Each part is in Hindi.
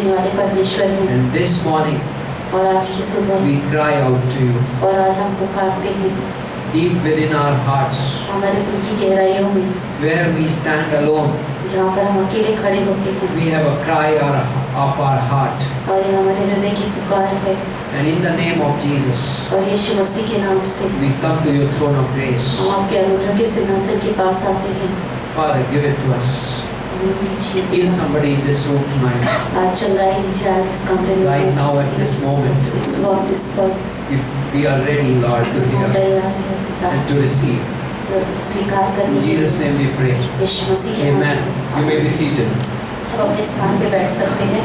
देने वाले परमेश्वर हैं। And this morning और आज की सुबह we cry out to you. और आज हम पुकारते हैं Deep within our hearts, हमारे दिल की गहराइयों में, where we stand alone, जहाँ पर हम अकेले खड़े होते हैं, we have a cry of our heart. और ये हमारे हृदय की पुकार है। And in the name of Jesus, और यीशु मसीह के नाम से we come to your throne of grace. हम आपके अनुग्रह के सिंहासन के पास आते हैं। Father, give it to us. Heal somebody in this room tonight. आज चंगाई दीजिए आज इस कमरे में। Right now at this moment. इस वक्त इस पर We are ready, Lord, to हम hear तैयार हैं पिता, and to receive. स्वीकार In करने के Jesus' लिए। name we pray. यीशु मसीह के नाम Amen. से You may be seated. आप अपने स्थान पे बैठ सकते हैं।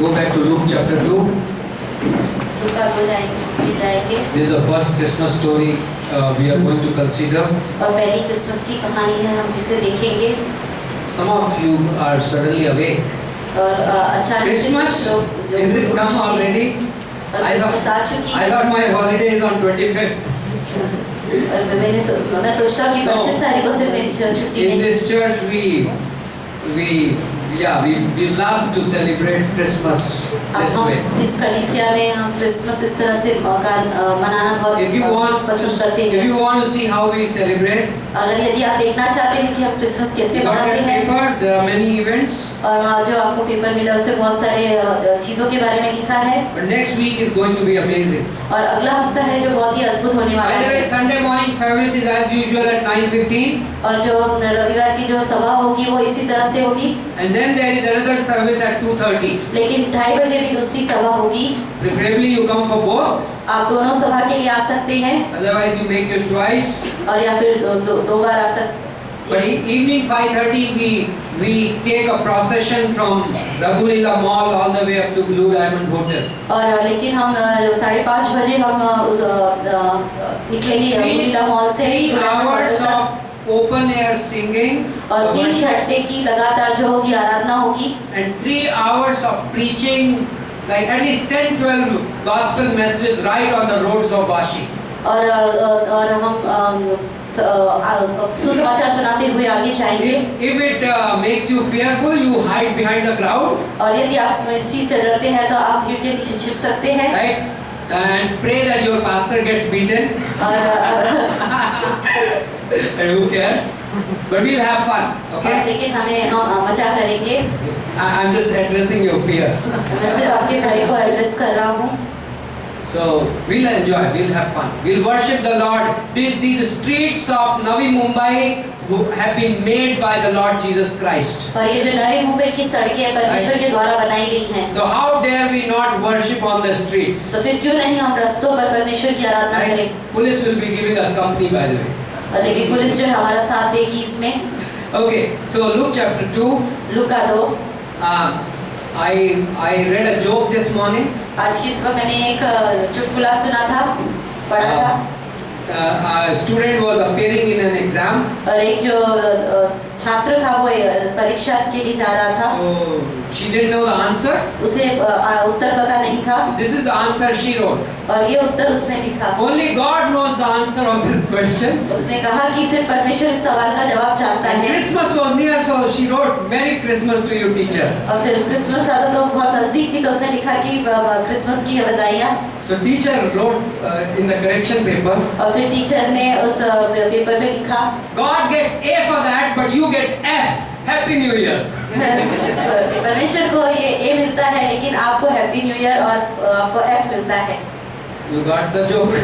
Go back to Luke chapter 2. लूका को जाएंगे। This is the first Christmas story we are going to consider. और पहली क्रिसमस की कहानी है हम जिसे देखेंगे। Some of you are suddenly awake. और अचानक से Christmas, लोग is it come already? और क्रिसमस आ चुकी I है। thought my holiday is on 25th. मैं सोचता हूँ कि 25 तारीख से मेरी छुट्टी In है। this church we love to celebrate Christmas this way. इस कलीसिया में हम क्रिसमस इस तरह से मनाना If you बहुत पसंद करते if हैं। you want to see how we celebrate, अगर यदि आप देखना चाहते हैं कि हम क्रिसमस कैसे you got मनाते that हैं, paper, there are many events. और जो आपको पेपर मिला उसमें बहुत सारे चीजों के बारे में लिखा है। But next week is going to be amazing. और अगला हफ्ता है जो बहुत ही अद्भुत होने वाला By the way, है। Sunday morning service is as usual at 9:15. और जो रविवार की जो सभा होगी वो इसी तरह से होगी। And then there is another service at 2:30. लेकिन 2:30 बजे भी दूसरी सभा होगी। Preferably you come for both. आप दोनों सभा के लिए आ सकते हैं Otherwise you make your choice. और या फिर दो बार आ सकते। But evening 5:30 we take a procession from Raghulila Mall all the way up to Blue Diamond Hotel. और लेकिन हम 5:30 बजे हम उस निकलेंगे रघुलीला मॉल से। 3 hours of open air singing और 3 घंटे की लगातार जो होगी आराधना होगी। and 3 hours of preaching, like at least 10-12 gospel messages right on the roads of Vashi. और हम सुसमाचार सुनाते हुए आगे जाएंगे। If it makes you fearful, you hide behind the crowd. और यदि आप इस चीज से डरते हैं तो आप भीड़ के पीछे छिप सकते हैं। Right? And pray that your pastor gets beaten. And who cares? But we'll have fun, okay? लेकिन हम मजा करेंगे। I'm just addressing your fear. मैं सिर्फ आपके भय को एड्रेस कर रहा हूँ। So we'll enjoy, we'll have fun, we'll worship the Lord. These streets of Navi Mumbai have been made by the Lord Jesus Christ. और ये जो नई मुंबई की सड़कें परमेश्वर के द्वारा बनाई गई हैं। So how dare we not worship on the streets? तो फिर क्यों नहीं हम रास्तों पर परमेश्वर की आराधना करें? Police will be giving us company, by the way. लेकिन पुलिस जो है हमारा साथ देगी इसमें। Okay, so Luke chapter 2. Luka 2। I read a joke this morning. आज की सुबह मैंने एक चुटकुला सुना था, पढ़ा था। A student was appearing in an exam. और एक जो छात्र था वो परीक्षा के लिए जा रहा था। So she didn't know the answer. उसे उत्तर पता नहीं था। This is the answer she wrote. और ये उत्तर उसने लिखा। Only God knows the answer of this question. उसने कहा कि सिर्फ परमेश्वर इस सवाल का जवाब जानता And है। Christmas was near, so she wrote, "Merry Christmas to you, teacher." और फिर क्रिसमस आता तो बहुत नजदीक थी तो उसने लिखा कि क्रिसमस की बधाइयाँ। So teacher wrote in the correction paper. और फिर टीचर ने उस पेपर पे लिखा, God gets A for that, but you get F. Happy New Year. परमेश्वर को ये ए मिलता है लेकिन आपको हैप्पी न्यू ईयर और आपको एफ मिलता है। You got the joke.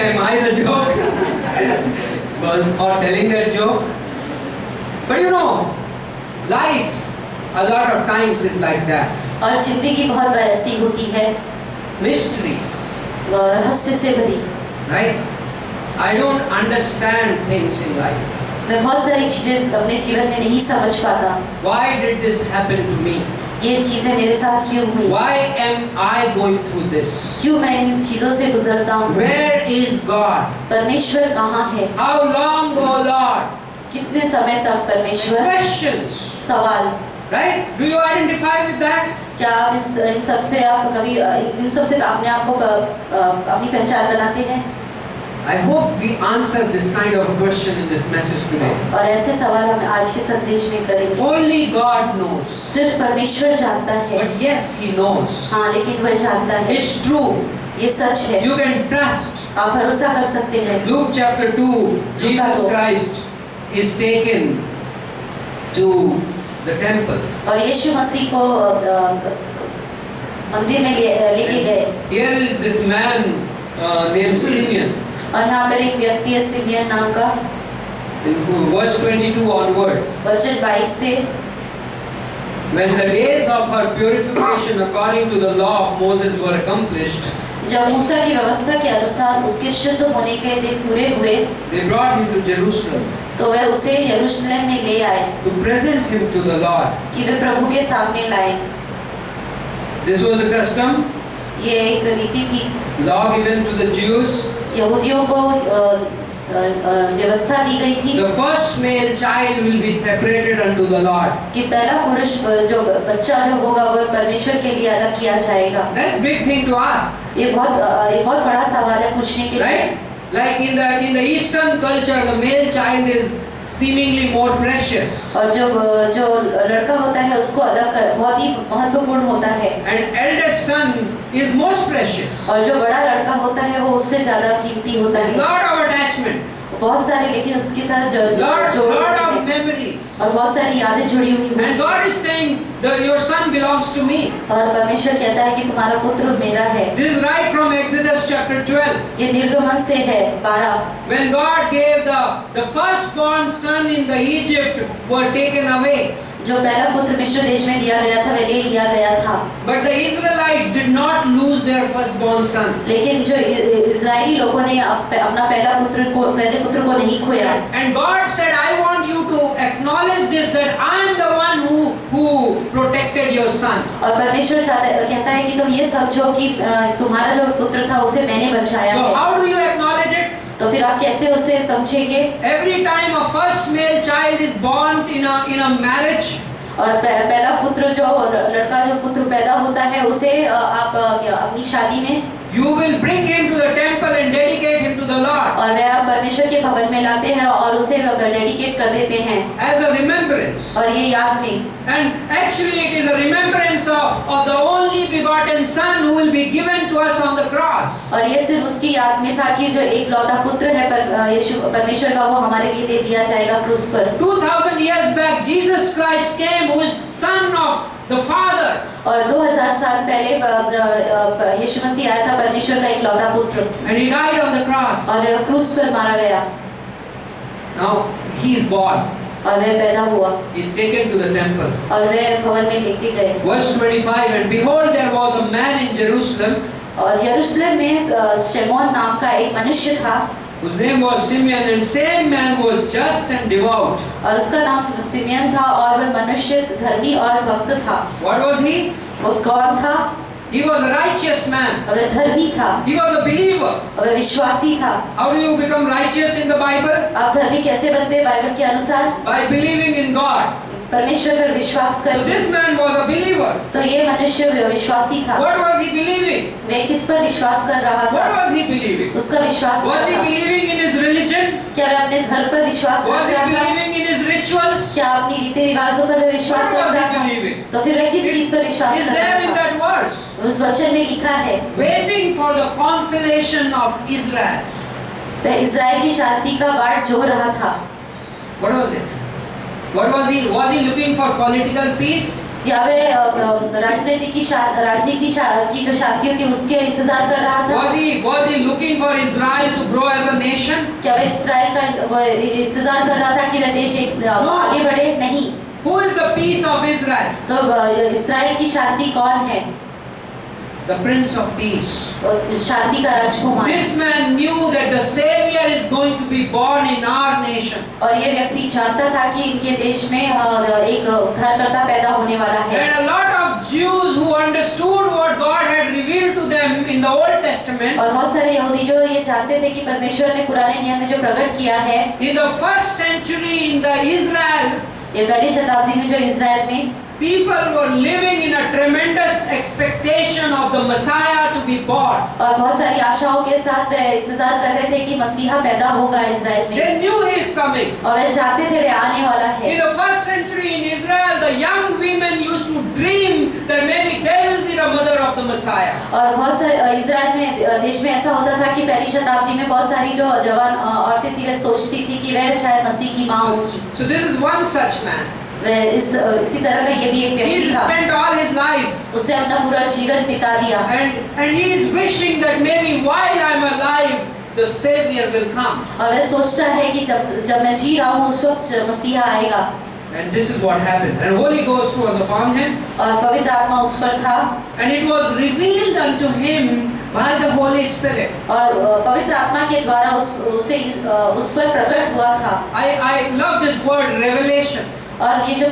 Am I the joke? Well, for telling that joke. But you know, life a lot of times is like that. और जिंदगी बहुत बार ऐसी होती है, Mysteries, और रहस्य से भरी। right? I don't understand things in life. मैं बहुत सारी चीजें अपने जीवन में नहीं समझ पाता। Why did this happen to me? ये चीजें मेरे साथ क्यों हुई? Why am I going through this? क्यों मैं इन चीजों से गुजरता हूँ? Where is God? परमेश्वर कहाँ है? How long, O Lord? कितने समय तक परमेश्वर? Questions, सवाल। right? Do you identify with that? क्या आप इन सब से आप कभी इन सब से अपने आप को अपनी पहचान बनाते हैं? I hope we answer this kind of question in this message today. और ऐसे सवाल हम आज के संदेश में करेंगे। Only God knows. सिर्फ परमेश्वर जानता है। But yes, He knows. हाँ, लेकिन वह जानता है। It's true. ये सच है। You can trust. आप भरोसा कर सकते हैं। Luke chapter 2, Jesus Christ is taken to the temple. और यीशु मसीह को मंदिर में लेके गए। Here is this man named Simeon. और यहाँ पर एक व्यक्ति है सिमियन नाम का। In verse 22 onwards. वचन 22 से When the days of her purification according to the law of Moses were accomplished, जब मूसा की व्यवस्था के अनुसार उसके शुद्ध होने के दिन पूरे हुए, they brought him to Jerusalem तो वह उसे यरूशलेम में ले आए to present him to the Lord. कि वे प्रभु के सामने लाए। This was a custom, ये एक रीति थी। law given to the Jews. यहूदियों को व्यवस्था दी गई थी The first male child will be separated unto the Lord. कि पहला पुरुष जो बच्चा जो होगा वो परमेश्वर के लिए अलग किया जाएगा। That's big thing to ask, ये बहुत बड़ा सवाल है पूछने के लिए। right? Like in the Eastern culture, the male child is seemingly more precious. और जो लड़का होता है उसको बहुत ही महत्वपूर्ण होता है। And eldest son is most precious. और जो बड़ा लड़का होता है वो उससे ज्यादा कीमती होता है। Lot of attachment. बहुत सारे, लेकिन उसके साथ Lot of memories. और बहुत सारी यादें जुड़ी हुई हैं। And God is saying that your son belongs to me. और परमेश्वर कहता है कि तुम्हारा पुत्र मेरा है। This is right from Exodus chapter 12. ये निर्गमन से है 12। When God gave the firstborn son in the Egypt were taken away. जो पहला पुत्र मिस्र देश में दिया गया था वह ले लिया गया था। But the Israelites did not lose their firstborn son. लेकिन जो इजरायली लोगों ने अपना पहले पुत्र को नहीं खोया। And God said, I want you to acknowledge this, that I am the one who protected your son. और परमेश्वर कहता है कि तुम ये समझो कि तुम्हारा जो पुत्र था उसे मैंने बचाया So है। how do you acknowledge it? तो फिर आप कैसे उसे समझेंगे? Every time a first male child is born in a marriage, और पहला पुत्र जो लड़का जो पुत्र पैदा होता है उसे आप अपनी शादी में you will bring him to the temple and dedicate him to the Lord. और वह परमेश्वर के भवन में लाते हैं और उसे डेडिकेट कर देते हैं As a remembrance. और ये याद में। And actually it is a remembrance of the only begotten son who will be given to us on the cross. और ये सिर्फ उसकी याद में था कि जो एक लौता पुत्र है यीशु परमेश्वर का, वो हमारे लिए दे दिया जाएगा क्रूस पर। 2000 years back Jesus Christ came, who is son of the Father. और 2000 साल पहले यीशु मसीह आया था, परमेश्वर का एक लौता पुत्र, And he died on the cross. और वह क्रूस पर मारा गया Now he is born. और वह पैदा हुआ He is taken to the temple. और वह भवन में लेके गए। Verse 25, and behold there was a man in Jerusalem और यरूशलेम में शमौन नाम का एक मनुष्य था, whose name was Simeon, and same man was just and devout. और उसका नाम सिमियन था और वह मनुष्य धर्मी और भक्त था। What was he? वो कौन था? He was a righteous man. और वह धर्मी था He was a believer. और वह विश्वासी था। How do you become righteous in the Bible? आप धर्मी कैसे बनते हैं बाइबल के अनुसार? By believing in God. परमेश्वर पर विश्वास So करके। this man was a believer. तो ये मनुष्य विश्वासी था। What was he believing? वह किस पर विश्वास कर रहा था? What was he believing? उसका विश्वास Was he था। believing in his religion? क्या वह अपने धर्म पर विश्वास Was he करता था? believing in his rituals? क्या अपनी रीति रिवाजों पर वह विश्वास What was करता he था? believing? तो फिर वह किस चीज पर विश्वास Is there in करता था? that verse? उस वचन में लिखा है, Waiting for the consolation of Israel. वह इस्राएल की शांति का बाट जोह रहा था। What was it? What was he? Was he looking for political peace? या वह राजनीति की जो शांति होती है उसके इंतजार कर रहा था? Was he looking for Israel to grow as a nation? क्या वह इस्राएल का इंतजार कर रहा था कि वह देश आगे बढ़े? नहीं। Who is the peace of Israel? तो इस्राएल की शांति कौन है? The Prince of Peace. शांति का राजकुमार। This man knew that the Savior is going to be born in our nation. और ये व्यक्ति जानता था कि इनके देश में एक उद्धारकर्ता पैदा होने वाला है। And a lot of Jews who understood what God had revealed to them in the Old Testament. और बहुत सारे यहूदी जो ये जानते थे कि परमेश्वर ने पुराने नियम में जो प्रकट किया है, In the first century in the Israel, ये पहली शताब्दी में जो इज़राइल में people were living in a tremendous expectation of the Messiah to be born. और बहुत सारी आशाओं के साथ वे इंतजार कर रहे थे कि मसीहा पैदा होगा इज़राइल में, They knew he is coming. और वे चाहते थे वे आने वाला In है। the first century in Israel, the young women used to dream that maybe they will be the mother of the Messiah. और बहुत सारे इज़राइल में देश में ऐसा होता था कि पहली शताब्दी में बहुत सारी जो जवान औरतें थी वे सोचती थी कि वह शायद मसीह की माँ होगी। So this is one such man. वह इसी तरह का ये भी एक He व्यक्ति था, spent all his life उसने अपना पूरा जीवन बिता दिया and he is wishing that maybe while I am alive, the Savior will come. और वह सोचता है कि जब मैं जी रहा हूँ उस वक्त मसीहा आएगा। And this is what happened. And Holy Ghost was upon him, और पवित्र आत्मा उस पर था, and it was revealed unto him by the Holy Spirit. और पवित्र आत्मा के द्वारा उस पर प्रकट हुआ था। I love this word revelation. और ये जो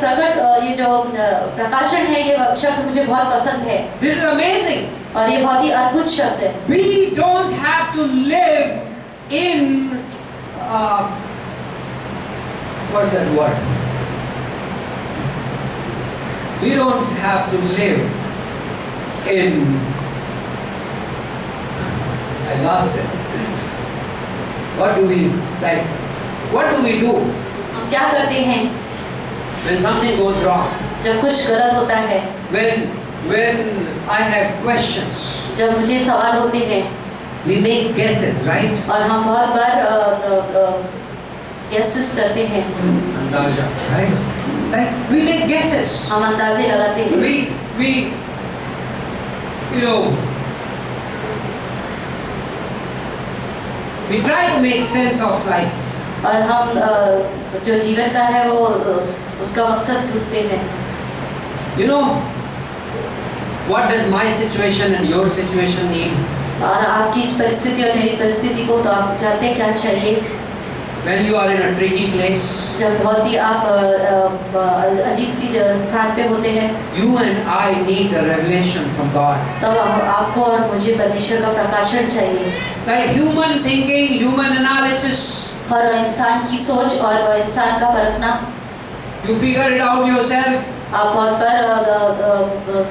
प्रकाशन है, ये शब्द मुझे बहुत पसंद है This is amazing. और ये बहुत ही अद्भुत शब्द है। We don't have to live in what's that word? We don't have to live in I lost it. What do we like? What do we do हम क्या करते हैं when something goes wrong? जब कुछ गलत होता है, When I have questions, जब मुझे सवाल होते हैं, we make guesses, right? और हम बहुत बार गेसेस करते हैं, Andaja, right? Like we make guesses. हम अंदाजे लगाते हैं। We you know we try to make sense of life. और हम जो जीवन का है वो उसका मकसद ढूंढते हैं। You know what does my situation and your situation need? और आपकी परिस्थिति और मेरी परिस्थिति को तो आप जानते हैं क्या चाहिए। When you are in a tricky place, जब बहुत ही आप अजीब सी स्थान पे होते हैं, you and I need a revelation from God. तब आपको और मुझे परमेश्वर का प्रकाशन चाहिए। Like human thinking, human analysis, और इंसान की सोच और इंसान का परखना, you figure it out yourself. आप बहुत बार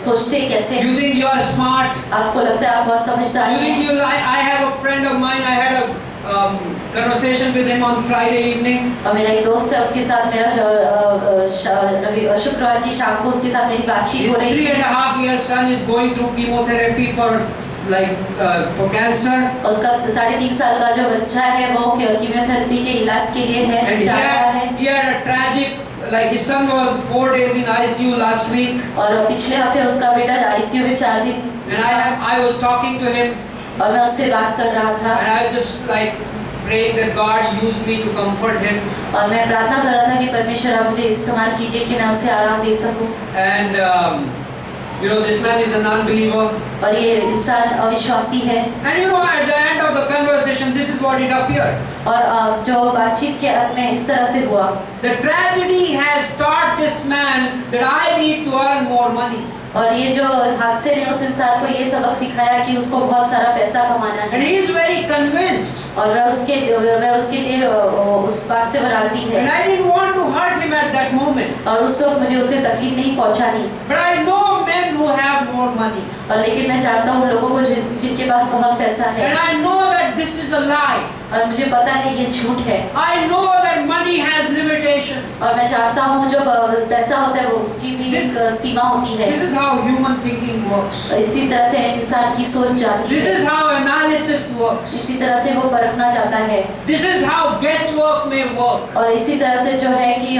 सोचते हैं कैसे, You think you are smart. आपको लगता है आप बहुत समझदार You think हैं। I have a friend of mine. I had a conversation with him on Friday evening. और मेरा एक दोस्त है, उसके साथ मेरा शुक्रवार की शाम को उसके साथ मेरी बातचीत His हो रही थी। 3.5-year son is going through chemotherapy for cancer. उसका 3.5 साल का जो बच्चा है वो कीमोथेरेपी के इलाज के लिए है, And जा रहा है। he had a tragic, like his son was 4 days in ICU last week. और पिछले हफ्ते उसका बेटा आईसीयू में 4 दिन, And I was talking to him, और मैं उससे बात कर रहा था, and I was just like praying that God use me to comfort him. और मैं प्रार्थना कर रहा था कि परमेश्वर आप मुझे इस्तेमाल कीजिए कि मैं उसे आराम दे सकूं। And you know, this man is an unbeliever. और ये इंसान अविश्वासी है। And you know, at the end of the conversation, this is what it appeared. और जो बातचीत के अंत में इस तरह से हुआ, The tragedy has taught this man that I need to earn more money. और ये जो हादसे ने उस इंसान को ये सबक सिखाया कि उसको बहुत सारा पैसा कमाना है, And he is very convinced. और वह उसके लिए उस बात से वो राजी And है। I didn't want to hurt him at that moment. और उस वक्त मुझे उसे तकलीफ नहीं पहुंचानी, But I know men who have more money. और लेकिन मैं जानता हूँ लोगों को जिनके पास बहुत पैसा है, And I know that this is a lie. और मुझे पता है ये झूठ है। I know that money has limitation. और मैं जानता हूँ जो पैसा होता है वो उसकी भी एक सीमा होती है। This is how human thinking works. इसी तरह से इंसान की सोच जाती This है, is how analysis works. इसी तरह से वो परखना चाहता है, This is how guesswork may work. और इसी तरह से जो है कि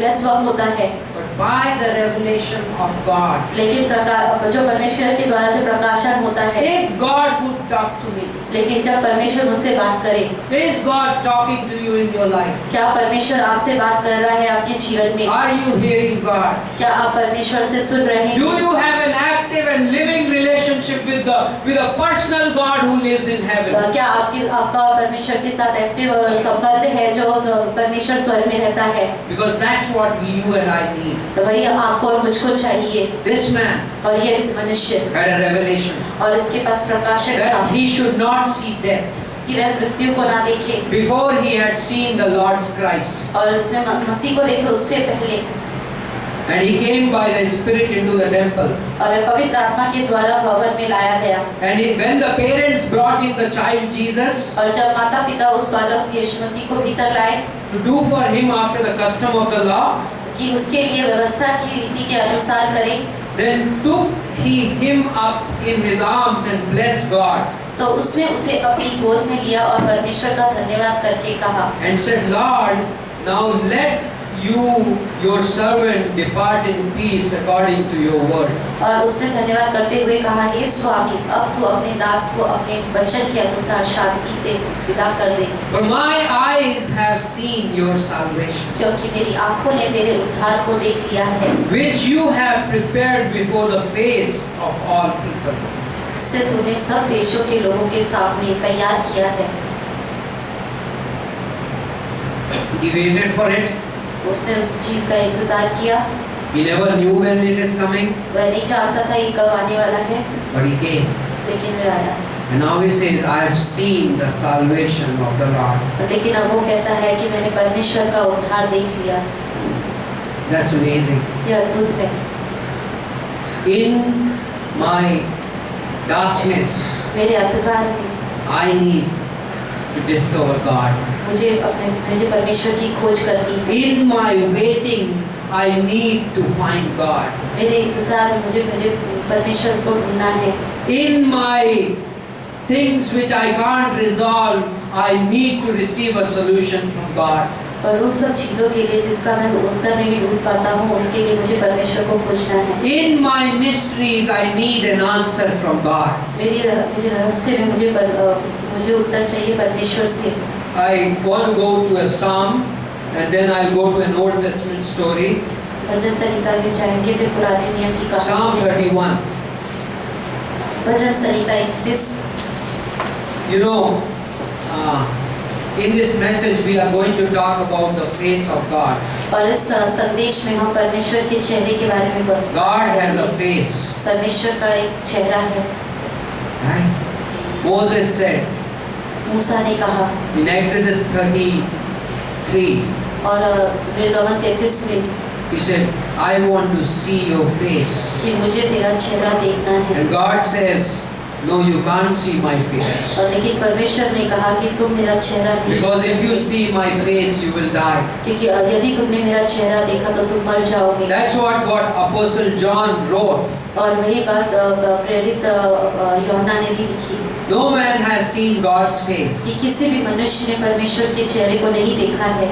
गैस वर्क होता है। But by the revelation of God, लेकिन जो परमेश्वर के द्वारा जो प्रकाशन होता है, if God would talk to me, लेकिन जब परमेश्वर मुझसे बात करे, is God talking to you in your life? क्या परमेश्वर आपसे बात कर रहा है आपके जीवन में? Are you hearing God? क्या आप परमेश्वर से सुन रहे हैं? Do you have an active and living relationship with a personal God who lives in heaven? क्या आपका परमेश्वर के साथ एक्टिव संबंध है जो परमेश्वर स्वर्ग में रहता है? Because that's what you and I need. तो वही आपको और मुझको चाहिए। This man और ये मनुष्य had a revelation और इसके पास प्रकाशन था that he should not see death. कि वह मृत्यु को ना देखे, before he had seen the Lord's Christ. और उसने मसीह को देखे उससे पहले, And he came by the Spirit into the temple. और वह पवित्र आत्मा के द्वारा भवन में लाया गया। And when the parents brought in the child Jesus और जब माता पिता उस बालक यीशु मसीह को भीतर लाए to do for him after the custom of the law, कि उसके लिए व्यवस्था की रीति के अनुसार करें, then took he him up in his arms and blessed God तो उसने उसे अपनी गोद में लिया और परमेश्वर का धन्यवाद करके कहा, and said, Lord, now let you your servant depart in peace according to your word. और उसने धन्यवाद करते हुए कहा, हे स्वामी, अब तू अपने दास को अपने वचन के अनुसार शांति से विदा कर दे, For my eyes have seen your salvation, क्योंकि मेरी आंखों ने तेरे उद्धार को देख लिया है, which you have prepared before the face of all people. जिससे तूने सब देशों के लोगों के सामने तैयार किया है। He waited for it. उसने उस चीज का इंतजार किया, He never knew when it is coming, वह नहीं जानता था ये कब आने वाला है, but he came. लेकिन वह आया। And now he says, I have seen the salvation of the Lord. लेकिन अब वो कहता है कि मैंने परमेश्वर का उद्धार देख लिया। That's amazing. यह अद्भुत है। In my darkness, मेरे अंधकार में I need to discover God. मुझे परमेश्वर की खोज करनी है। In my waiting, I need to find God. मेरे इंतजार में मुझे परमेश्वर को ढूंढना है। In my things which I can't resolve, I need to receive a solution from God. और उन सब चीजों के लिए जिसका मैं उत्तर नहीं ढूंढ पाता हूँ, उसके लिए मुझे परमेश्वर को खोजना है। In my mysteries, I need an answer from God. मेरे रहस्य में मुझे उत्तर चाहिए परमेश्वर से। I want to go to a psalm, and then I'll go to an Old Testament story. भजन संहिता में जाएंगे, फिर पुराने नियम की Psalm कहानी में। 31. भजन संहिता 31। You know, in this message we are going to talk about the face of God. और इस संदेश में हम परमेश्वर के चेहरे के बारे में बात God has a face. परमेश्वर का एक चेहरा है। Right? Moses said मूसा ने कहा in Exodus 33, और निर्गमन 33 में he said, I want to see your face. कि मुझे तेरा चेहरा देखना है। And God says, no, you can't see my face. और लेकिन परमेश्वर ने कहा कि तुम मेरा चेहरा नहीं देख Because if you सकते, see my face, you will die. क्योंकि यदि तुमने मेरा चेहरा देखा तो तुम मर जाओगे। That's what Apostle John wrote. और वही बात प्रेरित यूहन्ना ने भी लिखी No man has seen God's face. कि किसी भी मनुष्य ने परमेश्वर के चेहरे को नहीं देखा है।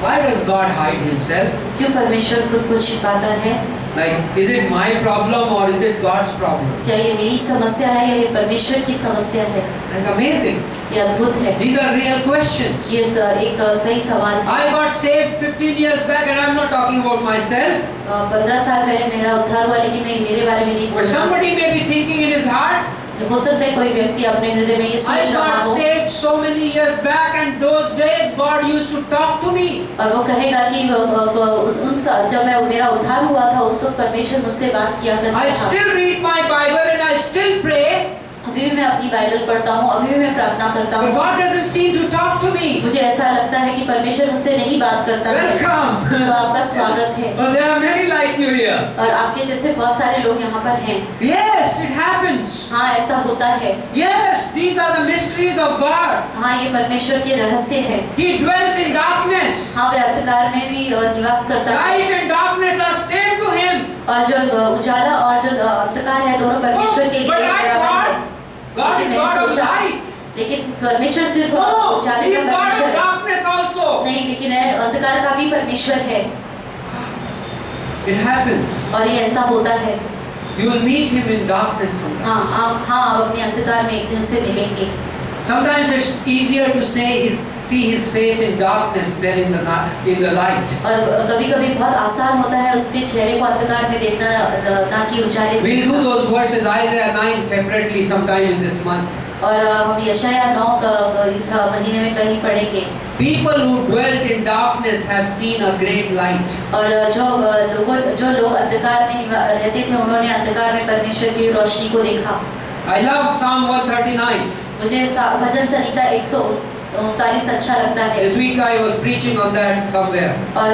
Why does God hide himself? क्यों परमेश्वर खुद को छिपाता है? Like, is it my problem or is it God's problem? क्या ये मेरी समस्या है या ये परमेश्वर की समस्या है? Like, amazing. ये अद्भुत है। These are real questions. ये एक सही सवाल है। I got saved 15 years back and I'm not talking about myself. 15 साल पहले मेरा उद्धार हुआ, लेकिन मैं मेरे बारे में नहीं बोल But रहा। somebody may be thinking in his heart, हो सकता है कोई व्यक्ति अपने हृदय में ये I सोच रहा got हो saved so many years back and those days God used to talk to me. और वो कहेगा कि जब मेरा उद्धार हुआ था उस वक्त परमेश्वर मुझसे बात किया करता I था। still read my Bible and I still pray. अभी भी मैं अपनी बाइबल पढ़ता हूँ, अभी भी मैं प्रार्थना करता But हूँ, God doesn't seem to talk to me. मुझे ऐसा लगता है कि परमेश्वर मुझसे नहीं बात करता है। Welcome. तो आपका स्वागत है। Well, there are many like you here. और आपके जैसे बहुत सारे लोग यहाँ पर हैं। Yes, it happens. हाँ, ऐसा होता है। Yes, these are the mysteries of God. हाँ, ये परमेश्वर के रहस्य है। He dwells in darkness. हाँ, वे अंधकार में भी निवास करता है। Light and darkness are same to him. और जो उजाला और जो अंधकार है, दोनों परमेश्वर के लिए But I बराबर thought है। God is लेकिन मैंने God of सोचा, light. लेकिन परमेश्वर सिर्फ No, उजाले He का is God परमेश्वर of है। darkness also. नहीं, लेकिन अंधकार का भी परमेश्वर है। It happens. और ये ऐसा होता है। You will meet Him in darkness sometimes. आप अपने अंधकार में एक दिन से मिलेंगे। Sometimes it's easier to see His face in darkness than in the light. और कभी-कभी बहुत आसान होता है उसके चेहरे को अंधकार में देखना, ना कि उजाले में। We'll do those verses Isaiah 9 separately sometime in this month. और हम यशायाह 9 इस महीने में कहीं पढ़ेंगे। People who dwelt in darkness have seen a great light. और जो लोग अंधकार में रहते थे, उन्होंने अंधकार में परमेश्वर की रोशनी को देखा। I love Psalm 139. मुझे भजन संहिता 139 अच्छा लगता है। This week I was preaching on that somewhere. और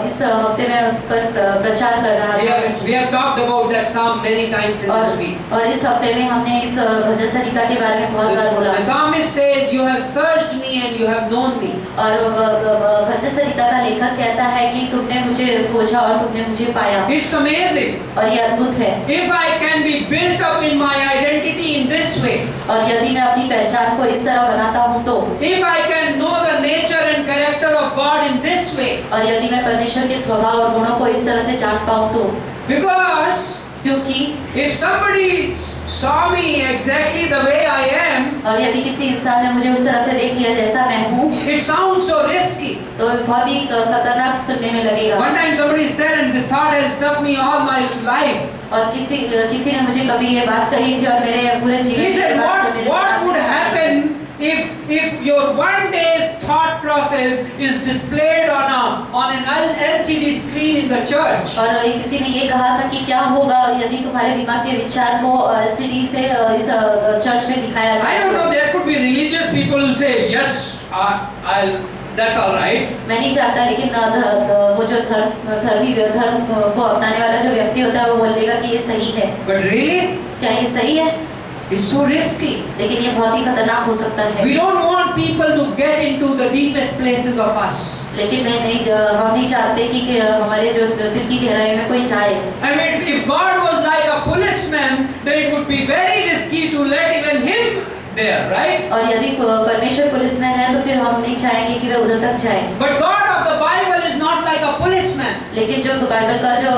इस हफ्ते में उस पर प्रचार कर रहा था। We have talked about that psalm many times in this week. और इस हफ्ते में हमने इस भजन संहिता के बारे में बहुत बार बोला। The psalmist says, "You have searched me and you have known me." और भजन संहिता का लेखक कहता है कि तुमने मुझे खोजा और तुमने मुझे पाया। It's amazing. और ये अद्भुत है। If I can be built up in my identity in this way, और यदि मैं अपनी पहचान को इस तरह बनाता हूँ तो, if I can know the nature and character of God in this way, और यदि मैं परमेश्वर के स्वभाव और गुणों को इस तरह से जान पाऊँ तो, because क्योंकि if somebody saw me exactly the way I am, और यदि किसी इंसान ने मुझे उस तरह से देख लिया जैसा मैं हूँ, it sounds so risky. तो बहुत ही खतरनाक सुनने में लगेगा। One time somebody said, and this thought has struck me all my life. और किसी ने मुझे कभी ये बात कही थी और मेरे पूरे जीवन He में said, ये बात जब मेरे what दिमाग में would I. happen if your one day's thought process is displayed on an LCD screen in the church? और किसी ने ये कहा था कि क्या होगा यदि तुम्हारे दिमाग के विचार को LCD से इस चर्च में दिखाया जाए। I don't know, there could be religious people who say, yes, that's all right. मैं नहीं चाहता, लेकिन वो जो धर्म को अपनाने वाला जो व्यक्ति होता है वो बोलेगा कि ये सही है। But really, क्या ये सही है? it's so risky. लेकिन ये बहुत ही खतरनाक हो सकता है। We don't want people to get into the deepest places of us. लेकिन हम नहीं चाहते कि हमारे जो दिल की गहराई में कोई जाए। I mean, if God was like a policeman, then it would be very risky to let even him there, right? और यदि परमेश्वर पुलिसमैन है तो फिर हम नहीं चाहेंगे कि वे उधर तक जाए। But God of the Bible is not like a policeman. लेकिन जो बाइबल का जो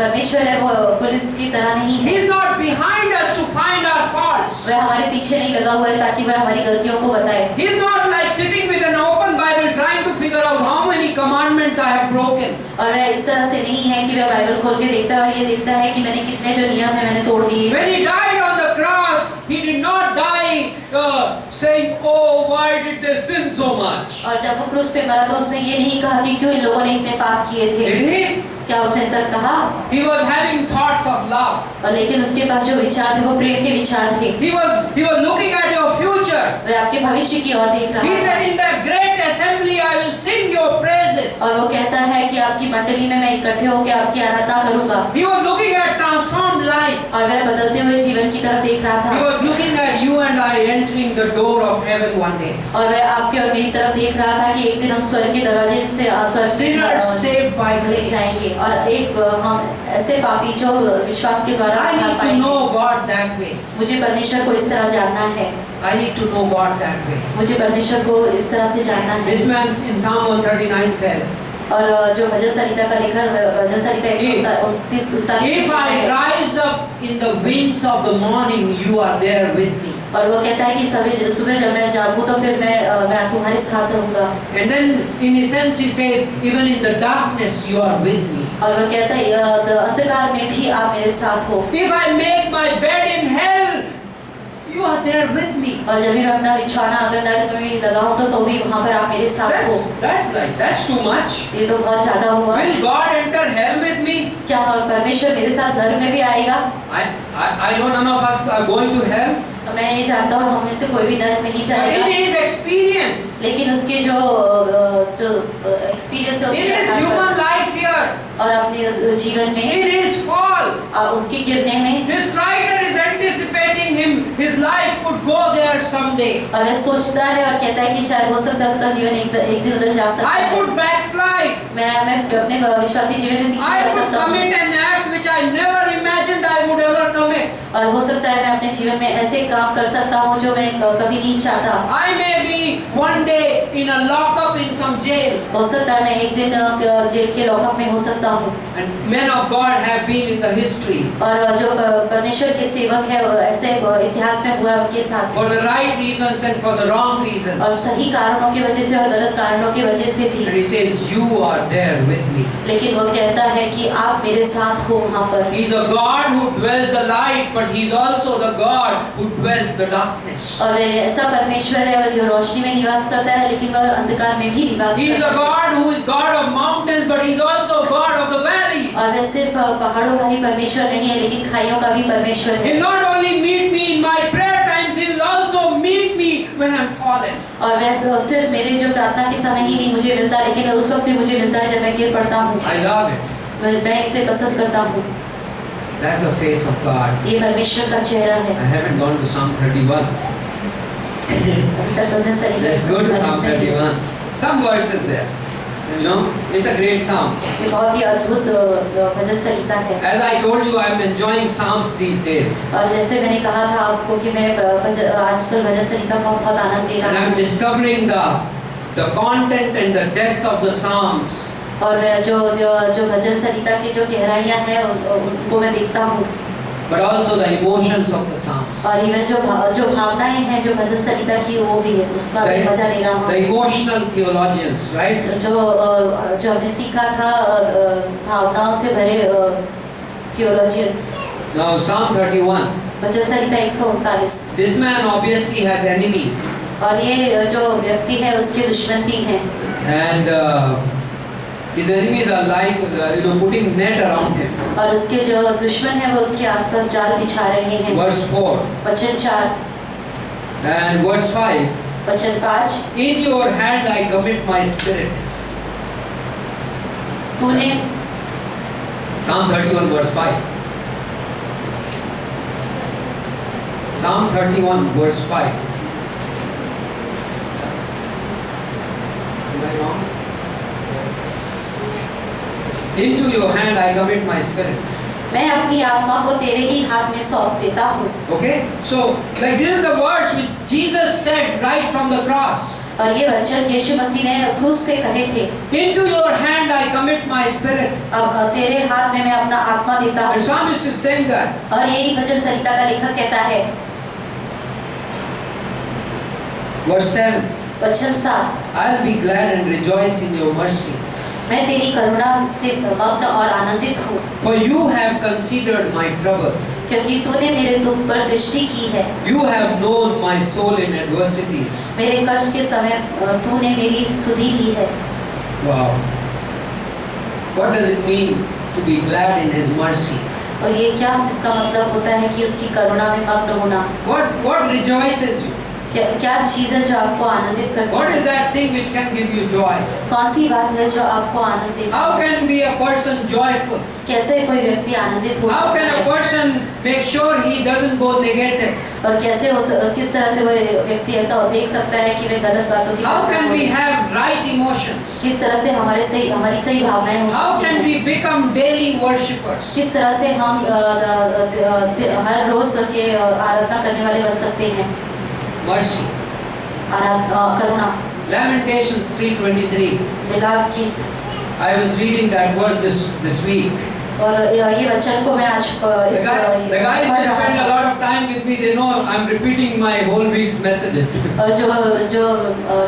परमेश्वर है वो पुलिस की तरह नहीं He है। is not behind us to find our faults. वह हमारे पीछे नहीं लगा हुआ है ताकि वह हमारी गलतियों को बताए। He is not like sitting with an open Bible trying to figure out how many commandments I have broken. और वह इस तरह से नहीं है कि वह बाइबल खोल के देखता है और ये देखता है कि मैंने कितने जो नियम है मैंने तोड़ दिए। When he died on the cross, he did not die saying, "Oh, why did they sin so much?" और जब वो क्रूस पे मरा तो उसने ये नहीं कहा कि क्यों इन लोगों ने इतने पाप किए थे। Did he? क्या उसने ऐसा कहा? He was having thoughts of love. और लेकिन उसके पास जो विचार थे वो प्रेम के विचार थे। He was looking at your future. वह आपके भविष्य की ओर देख रहा He था। said, "In the great assembly, I will sing your praises." और वो कहता है कि आपकी मंडली में मैं इकट्ठे होकर आपकी आराधना करूंगा। He was looking at transformed life. और वह बदलते हुए जीवन की तरफ देख रहा He था। was looking at you and I entering the door of heaven one day. और वह आपके और मेरी तरफ देख रहा था कि एक दिन हम स्वर्ग के दरवाजे से स्वर्ग Sinners saved by में grace. जाएंगे और एक हम ऐसे पापी जो विश्वास के द्वारा I उद्धार need to पाएंगे। know God that way. मुझे परमेश्वर को इस तरह जानना है। I need to know God that way. मुझे परमेश्वर को इस तरह से जानना है। This man in Psalm 139 says, और जो भजन संहिता का लेखन भजन संहिता 139 "If I rise up in the wings of the morning, you are there with me." और वो कहता है कि सुबह जब मैं जागूं तो फिर मैं तुम्हारे साथ रहूंगा। And then in a sense he says, "Even in the darkness, you are with me." और वो कहता है अंधकार में भी आप मेरे साथ हो। If I make my bed in hell, you are there with me. और जब भी मैं अपना बिछौना अगर नरक में भी लगाऊं तो भी वहाँ पर आप मेरे साथ हो। That's too much. ये तो बहुत ज्यादा हुआ। Will God enter hell with me? क्या परमेश्वर मेरे साथ नरक में भी आएगा? I know none of us are going to hell. मैं ये जानता हूँ हम में से कोई भी नरक नहीं But जाएगा। in his experience, लेकिन उसके जो एक्सपीरियंस है in उसके his आधार human पर life here, और अपने जीवन में in his fall, उसके गिरने में this writer is anticipating him. His life could go there someday. और वह सोचता है और कहता है कि शायद हो सकता है उसका जीवन एक दिन उधर जा सकता I है। could backslide. मैं अपने विश्वासी जीवन में पीछे I जा could सकता हूँ commit an act which I never imagined I would ever commit. और हो सकता है मैं अपने जीवन में ऐसे काम कर सकता हूँ जो मैं कभी नहीं चाहता। I may be one day in a lockup in some jail. हो सकता है मैं एक दिन जेल के लॉकअप में हो सकता हूँ। And men of God have been in the history और जो परमेश्वर के सेवक है ऐसे इतिहास में हुआ उनके साथ for the right reasons and for the wrong reasons. और सही कारणों की वजह से और गलत कारणों की वजह से भी। And he says, "You are there with me." लेकिन वो कहता है कि आप मेरे साथ हो वहाँ पर। He's a God who dwells the light, but he's also the God who dwells the darkness. और ऐसा परमेश्वर है जो रोशनी में निवास करता है लेकिन वह अंधकार में भी निवास He's करता a है। God who is God of mountains, but he's also God of the valleys. और वह सिर्फ पहाड़ों का ही परमेश्वर नहीं है लेकिन खाइयों का भी परमेश्वर है। He'll not only meet me in my prayer times, he will also meet meet me when I'm fallen. और वह सिर्फ मेरे जो प्रार्थना के समय ही नहीं मुझे मिलता, लेकिन उस वक्त भी मुझे मिलता है जब मैं गिर पड़ता हूँ। I love it. मैं इसे पसंद करता हूँ। That's the face of God. ये परमेश्वर का चेहरा है। I haven't gone to Psalm 31. अभी तक भजन संहिता Let's go to Psalm 31. Some verses there. You know, it's a great psalm. ये बहुत ही अद्भुत भजन संहिता है। As I told you, I'm enjoying psalms these days. और जैसे मैंने कहा था आपको कि मैं आजकल भजन संहिता का बहुत आनंद ले And रहा I'm हूँ। discovering the content and the depth of the psalms. और मैं जो भजन संहिता की जो गहराइयाँ हैं उनको मैं देखता हूँ। But also the emotions of the psalms. और इवन जो भावनाएं हैं जो भजन संहिता की वो भी है, उसका भी मजा ले रहा हूँ। The emotional theologians, right? जो हमने सीखा था भावनाओं से भरे theologians। Now Psalm 31. Bhajan Samhita 139। This man obviously has enemies. और ये जो व्यक्ति है उसके दुश्मन भी हैं। And his enemies are like putting net around him. और उसके जो दुश्मन है वो उसके आसपास जाल बिछा रहे हैं। Verse 4 वचन 4 and verse 5. वचन 5 In your hand I commit my spirit. तूने Psalm 31 verse 5. Psalm 31 verse 5. Am I wrong? Into your hand I commit my spirit. मैं अपनी आत्मा को तेरे ही हाथ में सौंप देता हूँ। Okay, so like this is the words which Jesus said right from the cross. और ये वचन यीशु मसीह ने क्रूस से कहे थे। Into your hand I commit my spirit. अब तेरे हाथ में मैं अपना आत्मा देता And हूँ। psalmist is saying that. और यही भजन संहिता का लेखक कहता है। Verse 7. वचन 7 I'll be glad and rejoice in your mercy. मैं तेरी करुणा से मग्न और आनंदित हूँ। For you have considered my trouble. क्योंकि तूने मेरे दुख पर दृष्टि की है। You have known my soul in adversities. मेरे कष्ट के समय तूने मेरी सुधि ली है। Wow. What does it mean to be glad in His mercy? और ये क्या इसका मतलब होता है कि उसकी करुणा में मग्न होना? What rejoices you? क्या चीज़ है जो आपको आनंदित करती What है? is that thing which can give you joy? कौन सी बात है जो आपको आनंद देती How है? can be a person joyful? कैसे कोई व्यक्ति आनंदित हो How सकता can a है? person make sure he doesn't go negative? और कैसे किस तरह से वो व्यक्ति ऐसा देख सकता है कि वे गलत बातों की How तरफ can न we हो? have right emotions? किस तरह से हमारी सही भावनाएं हो How सकती can हैं? we become daily worshippers? किस तरह से हम हर रोज के आराधना करने वाले बन सकते हैं? Mercy. करुणा। Lamentations 3:23. विलाप गीत। I was reading that verse this week. और ये वचन को मैं आज The guys who spend a lot of time with me, they know I'm repeating my whole week's messages. और जो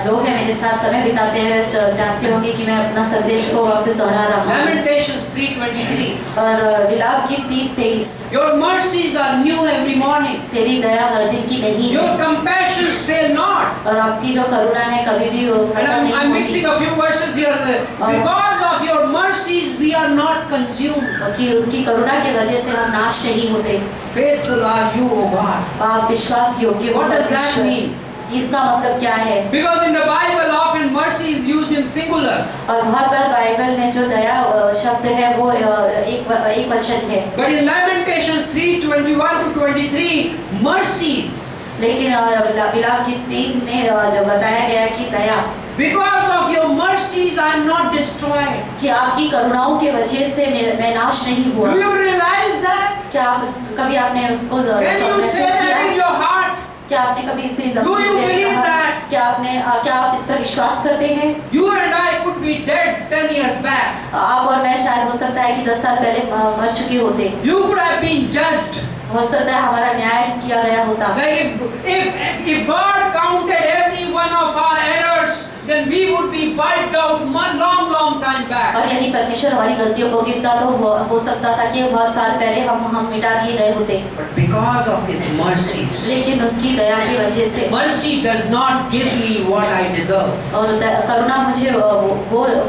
लोग हैं मेरे साथ समय बिताते हैं वे जानते होंगे कि मैं अपना संदेश को वापस दोहरा रहा हूँ। Lamentations 3:23. और विलाप गीत 3:23। Your mercies are new every morning. तेरी दया हर दिन की नहीं Your है compassions fail not. और आपकी जो करुणा है कभी भी वो And खत्म I'm नहीं होती। mixing a few verses here. Because of your mercies, we are not consumed. कि उसकी करुणा की वजह से हम नाश नहीं होते। Faithful are you, O God. आप विश्वास योग्य हो What does that परमेश्वर। mean? इसका मतलब क्या है? Because in the Bible, often mercy is used in singular. और बहुत बार बाइबल में जो दया शब्द है वो एक वचन है। But in Lamentations 3:21-23, mercies. लेकिन विलाप गीत 3 में जब बताया गया कि दया Because of your mercies, I am not destroyed. कि आपकी करुणाओं के वजह से मैं नाश नहीं हुआ। Do you realize that? क्या आप कभी आपने उसको Can you महसूस say that in किया? your heart? क्या आपने कभी इसे Do you believe that? क्या आप इस पर विश्वास करते हैं? You and I could be dead 10 years back. आप और मैं शायद हो सकता है कि 10 साल पहले मर चुके होते। You could have been judged. हो सकता है हमारा न्याय किया गया होता। Like if God counted every one of our errors then we would be wiped out long time back. और यदि परमेश्वर हमारी गलतियों को गिनता तो हो सकता था कि बहुत साल पहले हम मिटा दिए गए होते, But because of His mercies, लेकिन उसकी दया की वजह से, mercy does not give me what I deserve. और करुणा मुझे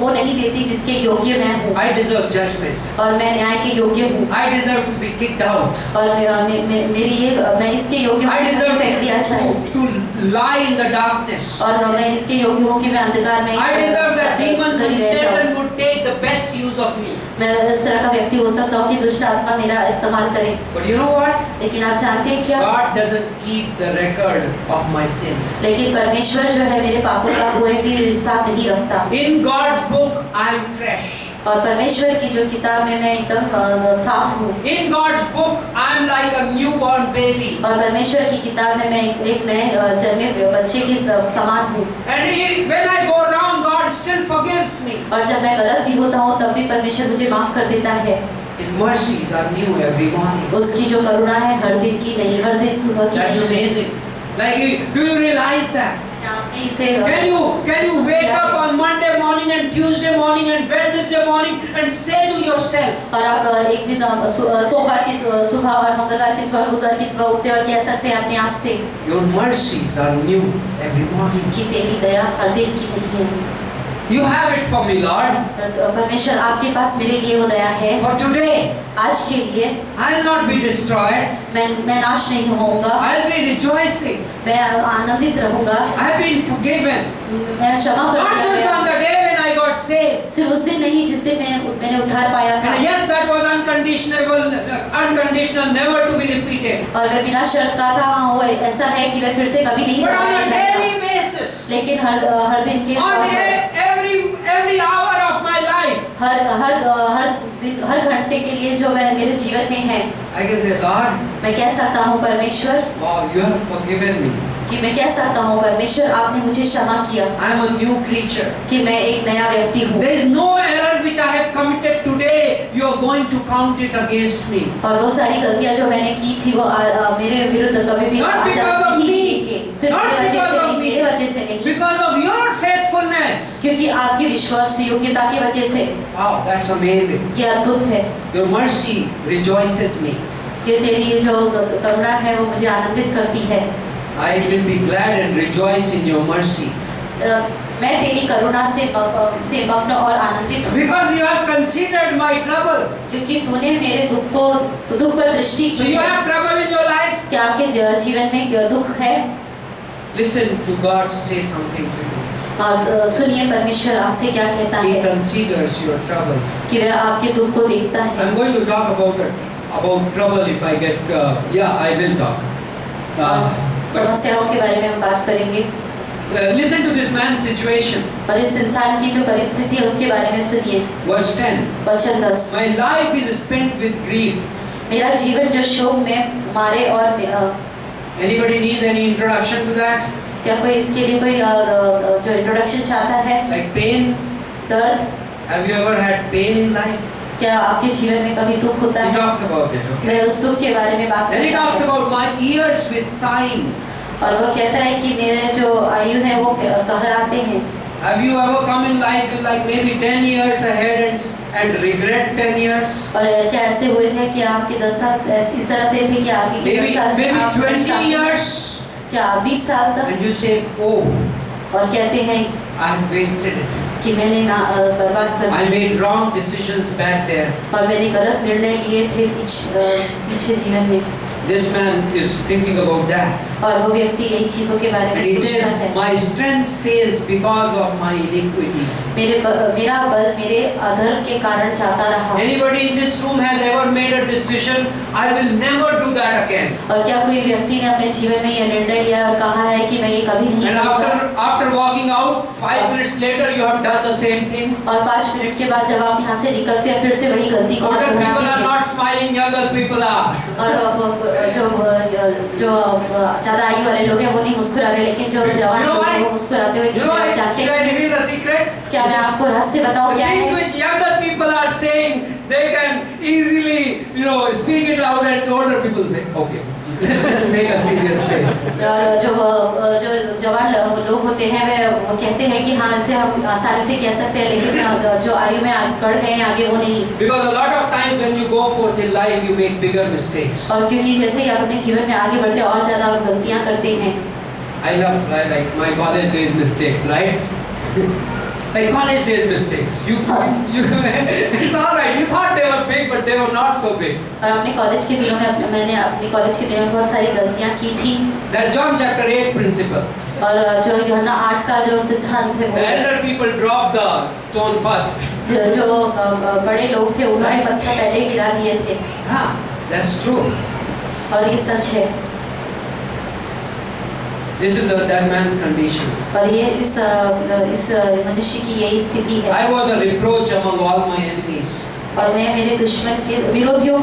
वो नहीं देती जिसके योग्य मैं हूँ, I deserve judgment. और मैं न्याय के योग्य हूँ, I deserve to be kicked out. और मेरी ये मैं इसके योग्य हूँ I कि मुझे फेंक दिया जाए, deserve to lie in the darkness. और मैं इसके योग्य हूँ कि मैं अंधकार में I deserve that demons and गली रह जाऊँ। Satan would take the best use of me. मैं इस तरह का व्यक्ति हो सकता हूँ कि दुष्ट आत्मा मेरा इस्तेमाल करे, But you know what? लेकिन आप जानते हैं क्या, God doesn't keep the record of my sin. लेकिन परमेश्वर जो है मेरे पापों का कोई भी हिसाब नहीं रखता, In God's book, I am fresh. और परमेश्वर की जो किताब में मैं एकदम साफ हूँ, In God's book, I am like a newborn baby. और परमेश्वर की किताब में मैं एक नए जन्मे बच्चे के समान हूँ, And when I go wrong, God still forgives me. और जब मैं गलत भी होता हूँ तब भी परमेश्वर मुझे माफ कर देता है। His mercies are new every morning. उसकी जो करुणा है हर दिन की नहीं, हर दिन सुबह की That's नहीं। amazing. Like, do you realize that? आपने इसे Can you महसूस wake किया up है? on Monday morning and Tuesday morning and Wednesday morning and say to yourself, और आप एक दिन सोमवार की सुबह और मंगलवार की सुबह, बुधवार की सुबह उठते और कह सकते हैं अपने आप से your mercies are new every morning. कि तेरी दया हर दिन की नहीं है। You have it for me, Lord. तो परमेश्वर आपके पास मेरे लिए वो दया है, For today, आज के लिए I'll not be destroyed. मैं नाश नहीं होऊंगा, I'll be rejoicing. मैं आनंदित रहूंगा, I've बeen forgiven. मैं क्षमा कर Not दिया just गया। on the day when I got saved. सिर्फ उस दिन नहीं जिस दिन मैंने उद्धार पाया था, And yes, that was unconditional, never to be repeated. और मैं बिना शर्त का था, हाँ वो ऐसा है कि मैं फिर से कभी नहीं But on दोहराना a चाहता, daily basis, लेकिन हर दिन के on every hour of my life, हर घंटे के लिए जो मैं मेरे जीवन में है, I can say, Lord, मैं कह सकता हूँ परमेश्वर, wow, you have forgiven me. कि मैं कह सकता हूँ परमेश्वर आपने मुझे क्षमा किया, I am a new creature. कि मैं एक नया व्यक्ति हूँ, There is no error which I have committed today. You are going to count it against me. और वो सारी गलतियाँ जो मैंने की थी वो मेरे विरुद्ध कभी भी Not because of नहीं me. की, सिर्फ Not मेरी वजह because से of नहीं, me. मेरी वजह से नहीं, Because of your faithfulness. क्योंकि आपकी विश्वास योग्यता की वजह से। Wow, that's amazing. ये अद्भुत है Your mercy rejoices me. कि तेरी जो करुणा है वो मुझे आनंदित करती है। I will be glad and rejoice in your mercy. मैं तेरी करुणा से मग्न और आनंदित हूँ, Because you have considered my trouble. क्योंकि तूने मेरे दुख पर दृष्टि So की you है। have trouble in your life. क्या आपके जीवन में दुख है? Listen to God say something to you. और सुनिए परमेश्वर आपसे क्या कहता He है, considers your trouble. कि वह आपके दुख को देखता है। I'm going to talk about trouble if I get. I will talk. समस्याओं के बारे में हम बात करेंगे। Listen to this man's situation. और इस इंसान की जो परिस्थिति है उसके बारे में सुनिए। Verse 10. वचन 10। My life is spent with grief. मेरा जीवन जो शोक में मारे और Anybody needs any introduction to that? क्या कोई इसके लिए कोई जो इंट्रोडक्शन चाहता है? Like pain? दर्द? Have you ever had pain in life? क्या आपके जीवन में कभी दुख होता He है? talks about it. Okay. मैं उस दुख के बारे में बात Then he करता talks हूँ। about my ears with sighing. और वो कहता है कि मेरे जो आयु है वो कहराते हैं। Have you ever come in life with like maybe 10 years ahead and regret 10 years? और क्या ऐसे हुए थे कि आपके 10 साल इस तरह से थे कि आगे के 10 साल Maybe आप 20 years क्या 20 साल तक, and you say, oh, और कहते हैं I have wasted it. कि मैंने बर्बाद कर I दिया made wrong decisions back there. और मैंने गलत निर्णय लिए थे पीछे जीवन में। This man is thinking about that. और वो व्यक्ति यही चीजों के बारे में And he सोचता says, है। my strength fails because of my iniquity. मेरा बल मेरे अधर्म के कारण जाता रहा। Anybody in this room has ever made a decision, I will never do that again. और क्या कोई व्यक्ति ने अपने जीवन में यह निर्णय लिया और कहा है कि मैं ये कभी नहीं And करूँगा? after walking out, 5 minutes later, you have done the same thing. और 5 मिनट के बाद जब आप यहाँ से निकलते हैं फिर से वही गलती को Older people दोहराते are हैं। not smiling, younger people are. और जो ज्यादा आयु वाले लोग हैं वो नहीं मुस्कुरा रहे, लेकिन जो जवान You know लोग हैं why? वो मुस्कुराते हुए You know why? जाते Should I हैं। reveal the secret? क्या मैं आपको रहस्य बताऊं The क्या things है? which younger people are saying, they can easily, speak it out, and older people say, okay. Let's make a serious face. और जो जवान लोग होते हैं वो कहते हैं कि हाँ इसे हम आसानी से कह सकते हैं, लेकिन जो आयु में बढ़ गए हैं आगे वो नहीं। Because a lot of times when you go forth in life, you make bigger mistakes. और क्योंकि जैसे ही आप अपने जीवन में आगे बढ़ते हैं और ज़्यादा आप गलतियाँ करते हैं। I like my college days mistakes, right? Like college days mistakes. It's all right. You thought they were big, but they were not so big. और अपने कॉलेज के दिनों में मैंने अपने कॉलेज के दिनों में बहुत सारी गलतियाँ की थी। That's John chapter 8 principle. और जो यूहन्ना 8 का जो सिद्धांत है The elder people drop the stone first. जो बड़े लोग थे उन्होंने पत्थर पहले गिरा दिए थे। हाँ, that's true. और ये सच है। This is that man's condition. और ये इस मनुष्य की यही स्थिति है। I was a reproach among all my enemies. और मैं मेरे दुश्मन के विरोधियों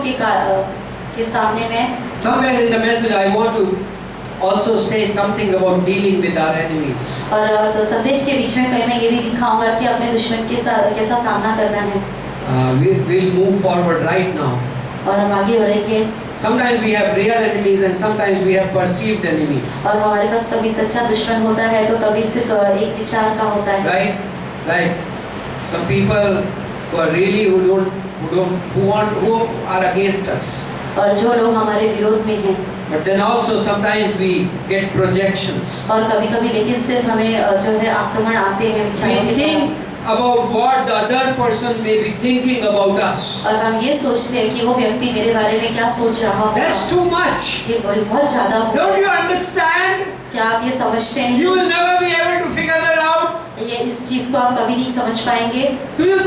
के सामने में Somewhere in the message I want to also say something about dealing with our enemies. और तो संदेश के बीच में कहीं मैं ये भी दिखाऊंगा कि अपने दुश्मन के साथ कैसा सामना करना है। We'll move forward right now. और हम आगे बढ़ेंगे। Sometimes we have real enemies and sometimes we have perceived enemies. और हमारे पास कभी सच्चा दुश्मन होता है तो कभी सिर्फ एक विचार का होता है। Right? Like some people who are really who are against us. और जो लोग हमारे विरोध में हैं। But then also sometimes we get projections. और कभी-कभी लेकिन सिर्फ हमें जो है आक्रमण आते हैं विचारों We के think about what the other person may be thinking about us. और हम ये सोचते हैं कि वो व्यक्ति मेरे बारे में क्या सोच रहा होगा। That's too much. ये बहुत ज़्यादा होता Don't है। you understand? क्या आप ये समझते हैं? You will never be able to figure that out. ये इस चीज़ को आप कभी नहीं समझ पाएंगे। Do you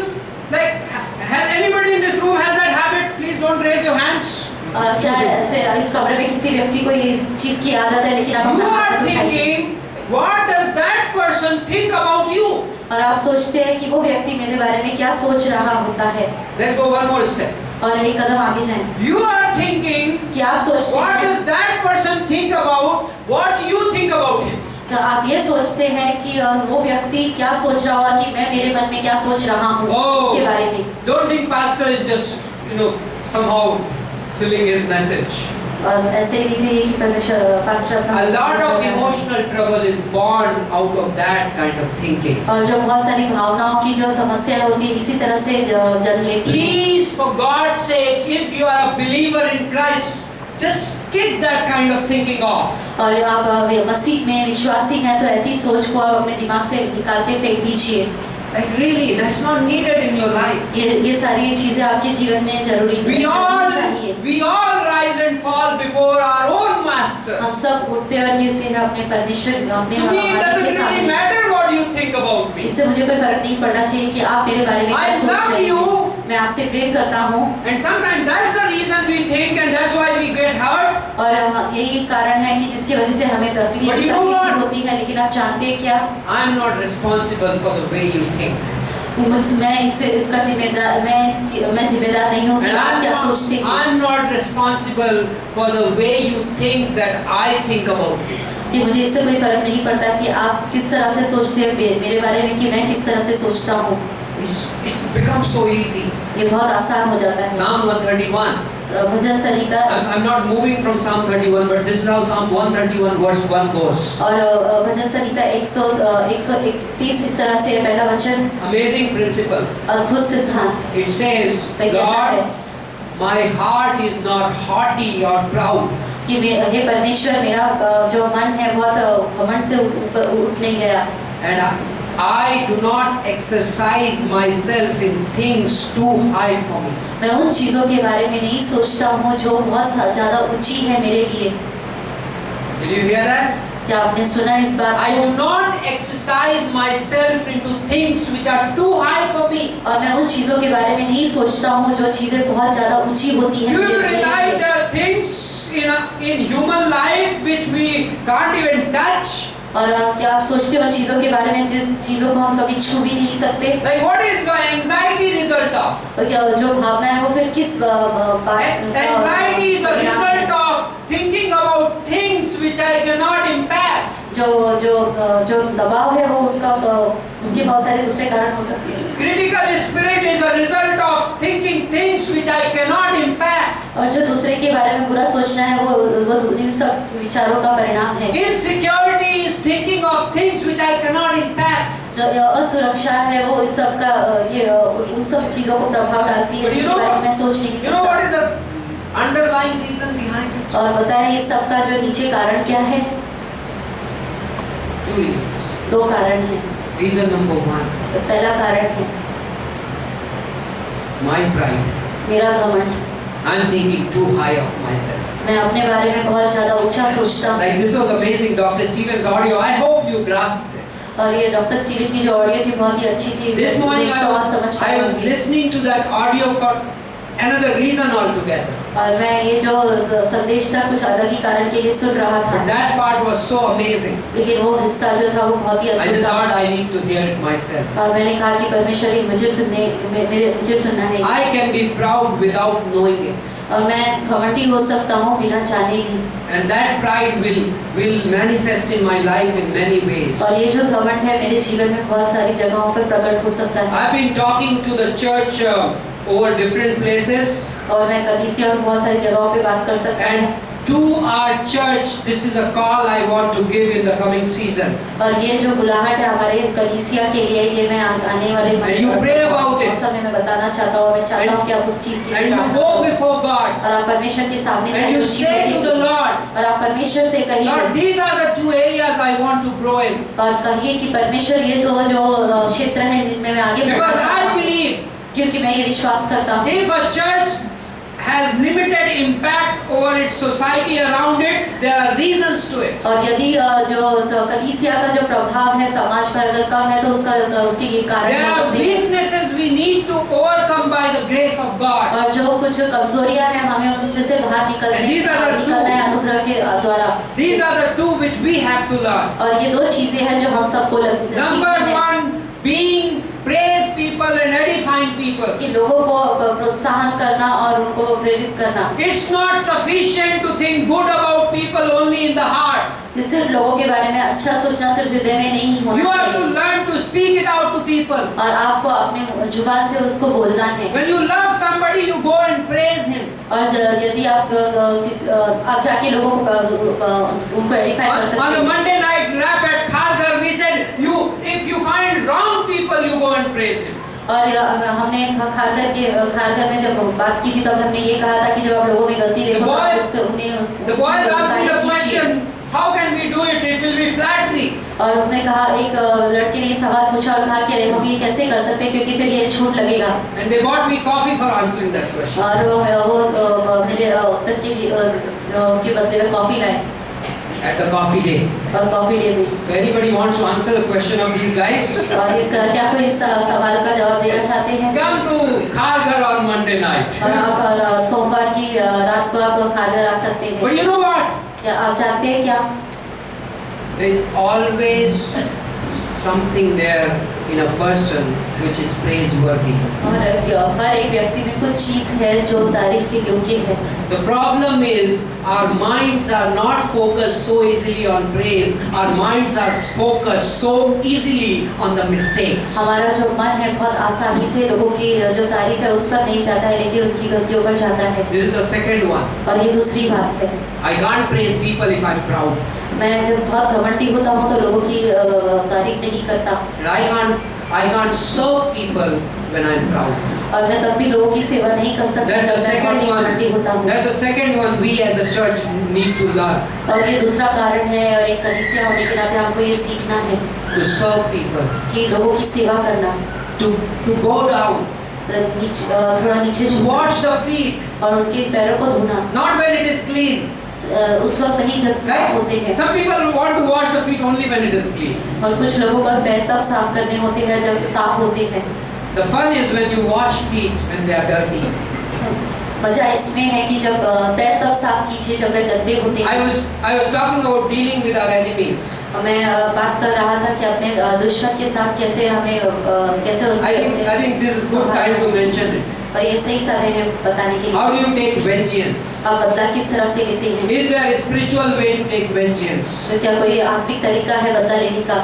has anybody in this room has that habit? Please don't raise your hands. क्या ऐसे इस कमरे में किसी व्यक्ति को ये इस चीज़ की आदत है लेकिन आप You अपना हाथ are उठाइए। thinking, what does that person think about you? और आप सोचते हैं कि वो व्यक्ति मेरे बारे में क्या सोच रहा होता है। Let's go one more step. और एक कदम आगे जाएं। You are thinking, कि आप सोचते what हैं does that person think about what you think about him? तो आप ये सोचते हैं कि वो व्यक्ति क्या सोच रहा होगा कि मैं मेरे मन में क्या सोच रहा हूँ उसके बारे में। Don't think pastor is just somehow filling his message. और ऐसे ही दिखे कि परमेश्वर पास्टर अपना A lot of emotional trouble is born out of that kind of thinking. और जो बहुत सारी भावनाओं की जो समस्या होती है इसी तरह से जन्म लेती है। Please, for God's sake, if you are a believer in Christ, just kick that kind of thinking off. और आप मसीह में विश्वासी हैं तो ऐसी सोच को आप अपने दिमाग से निकाल के फेंक दीजिए। Like really, that's not needed in your life. ये सारी चीजें आपके जीवन में जरूरी चाहिए। We all rise and fall before our own master. हम सब उठते और गिरते हैं अपने परमेश्वर अपने To me, it doesn't really matter what you think about me. इससे मुझे कोई फर्क नहीं पड़ना चाहिए कि आप मेरे बारे में क्या सोच रहे हैं। मैं आपसे प्रेम करता हूँ। And sometimes that's the reason we think, and that's why we get hurt. और यही कारण है कि जिसकी वजह से हमें तकलीफ होती है, लेकिन आप जानते हैं क्या? I'm not responsible for the way you think. मैं जिम्मेदार नहीं हूँ कि आप क्या सोचते हैं। I'm not responsible for the way you think that I think about you. कि मुझे इससे कोई फर्क नहीं पड़ता कि आप किस तरह से सोचते हैं मेरे बारे में कि मैं किस तरह से सोचता हूँ। It becomes so easy. ये बहुत आसान हो जाता है। Psalm 131. Bhajan Samhita. I'm not moving from Psalm 31, but this is how Psalm 131 verse 1 goes. और भजन संहिता 131 इस तरह से पहला वचन। Amazing principle. अद्भुत सिद्धांत। It says, Lord, my heart is not haughty or proud. कि हे परमेश्वर मेरा जो मन है बहुत घमंड से ऊपर उठ नहीं गया। And I do not exercise myself in things too high for me. मैं उन चीजों के बारे में नहीं सोचता हूँ जो बहुत ज़्यादा ऊंची है मेरे लिए। Did you hear that? क्या आपने सुना इस बात I को? do not exercise myself into things which are too high for me. और मैं उन चीजों के बारे में नहीं सोचता हूँ जो चीजें बहुत ज़्यादा ऊंची होती हैं Do you मेरे realize लिए। there are things in human life which we can't even touch? और क्या आप सोचते हो चीजों के बारे में जिस चीजों को हम कभी छू भी नहीं सकते? Like what is the anxiety result of? और क्या जो भावना है वो फिर किस Anxiety is a result of thinking about things which I cannot impact. जो दबाव है वो उसके बहुत सारे दूसरे कारण हो सकते हैं। Critical spirit is a result of thinking things which I cannot impact. और जो दूसरे के बारे में बुरा सोचना है वो इन सब विचारों का परिणाम है। Insecurity is thinking of things which I cannot impact. जो असुरक्षा है वो इस सब का ये उन सब चीजों को प्रभाव डालती है जिसके बारे में मैं सोच नहीं You know what सकता। is the underlying reason behind it? और पता है इस सब का जो नीचे कारण क्या है? 2 reasons. 2 कारण हैं। Reason number 1, तो पहला कारण है my pride. मेरा घमंड। I'm thinking too high of myself. मैं अपने बारे में बहुत ज्यादा ऊंचा सोचता हूँ। Like this was amazing, Dr. Stephen's audio. I hope you grasped it. और ये डॉक्टर स्टीवन की जो ऑडियो थी बहुत ही अच्छी थी। This morning समझ I पाए was होंगे। listening to that audio for another reason altogether. और मैं ये जो संदेश था कुछ अलग ही कारण के लिए सुन रहा But था। that part was so amazing. लेकिन वो हिस्सा जो था वो बहुत ही I अद्भुत said, था। Lord, I need to hear it myself. और मैंने कहा कि परमेश्वर ही मुझे सुनना है। I can be proud without knowing it. और मैं घमंडी हो सकता हूँ बिना जाने भी। And that pride will manifest in my life in many ways. और ये जो घमंड है मेरे जीवन में बहुत सारी जगहों पर प्रकट हो सकता है। I've been talking to the church over different places. और मैं कलीसिया और बहुत सारी जगहों पे बात कर सकता हूँ। And to our church, this is a call I want to give in the coming season. और ये जो बुलाहट है हमारे कलीसिया के लिए ये मैं आने वाले And you pray about it. मौसम में मैं बताना चाहता हूँ और मैं चाहता हूँ कि आप उस चीज की And you go before God. और आप परमेश्वर के सामने And जाइए you उसकी say बेटी to the Lord, और आप परमेश्वर से कहिए Lord, these are the 2 areas I want to grow in. और कहिए कि परमेश्वर ये दो जो क्षेत्र है जिनमें मैं आगे बढ़ना Because चाहता I हूँ believe क्योंकि मैं ये विश्वास करता हूँ if a church has limited impact over its society around it, there are reasons to it. और यदि जो कलीसिया का जो प्रभाव है समाज पर अगर कम है तो उसके ये कारण There हो are सकते हैं weaknesses we need to overcome by the grace of God. और जो कुछ कमजोरियां हैं हमें उसमें से बाहर And these are the निकलना है अनुग्रह के द्वारा These are the 2 which we have to learn. और ये 2 चीजें हैं जो हम सबको सीखनी Number है 1, being praise people and edifying people. कि लोगों को प्रोत्साहन करना और उनको प्रेरित करना। It's not sufficient to think good about people only in the heart. सिर्फ लोगों के बारे में अच्छा सोचना सिर्फ हृदय में नहीं You होना have to चाहिए learn to speak it out to people. और आपको अपने जुबान से उसको बोलना है। When you love somebody, you go and praise him. और यदि आप जाके लोगों को उनको एडिफाई कर सकते On a हैं। Monday night rap at Kharghar, we said, if you find wrong people, you go and praise him. और हमने खारगर में जब बात की थी तब हमने ये कहा था कि जब आप लोगों में गलती देखो तो उन्हें The boys asked me the question, how can we do it? It will be flattery. और उसने कहा एक लड़के ने ये सवाल पूछा और कहा कि हम ये कैसे कर सकते हैं क्योंकि फिर ये झूठ लगेगा। And they bought me coffee for answering that question. और वो मेरे उत्तर के बदले में कॉफी लाए At the coffee day. और कॉफी डे में। So anybody wants to answer the question of these guys? और क्या कोई इस सवाल का जवाब देना चाहते हैं? Come to Kharghar on Monday night. और आप सोमवार की रात को आप खारगर आ सकते हैं। But you know what? क्या आप जानते हैं क्या? There is always something there in a person which is praiseworthy. और हर एक व्यक्ति में कुछ चीज है जो तारीफ के योग्य है। The problem is our minds are not focused so easily on praise. Our minds are focused so easily on the mistakes. हमारा जो मन है बहुत आसानी से लोगों की जो तारीफ है उस पर नहीं जाता है लेकिन उनकी गलतियों पर जाता है। This is the second one. और ये दूसरी बात है। I can't praise people if I'm proud. मैं जब बहुत घमंडी होता हूँ तो लोगों की तारीफ नहीं करता। And I can't serve people when I'm proud. और मैं तब भी लोगों की सेवा नहीं कर सकता That's the जब मैं बहुत second ही घमंडी होता one. हूँ। That's the second one we as a church need to learn. और ये दूसरा कारण है और एक कलीसिया होने के नाते हमको ये सीखना है To serve people. कि लोगों की सेवा करना, To go down. थोड़ा नीचे To झुकना wash the feet. और उनके पैरों को धोना। Not when it is clean. उस वक्त नहीं जब साफ होते Right? हैं। Some people want to wash the feet only when it is clean. और कुछ लोगों का पैर तब साफ करने होते हैं जब साफ होते हैं। The fun is when you wash feet when they are dirty. मजा इसमें है कि जब पैर तब साफ कीजिए जब वे गंदे होते I हैं। was talking about dealing with our enemies. मैं बात कर रहा था कि अपने दुश्मन के साथ कैसे हमें कैसे I think this is good time to mention it. और ये सही समय है बताने के How लिए। do you take vengeance? आप बदला किस तरह से लेते हैं? Is there a spiritual way to take vengeance? तो क्या कोई आत्मिक तरीका है बदला लेने का?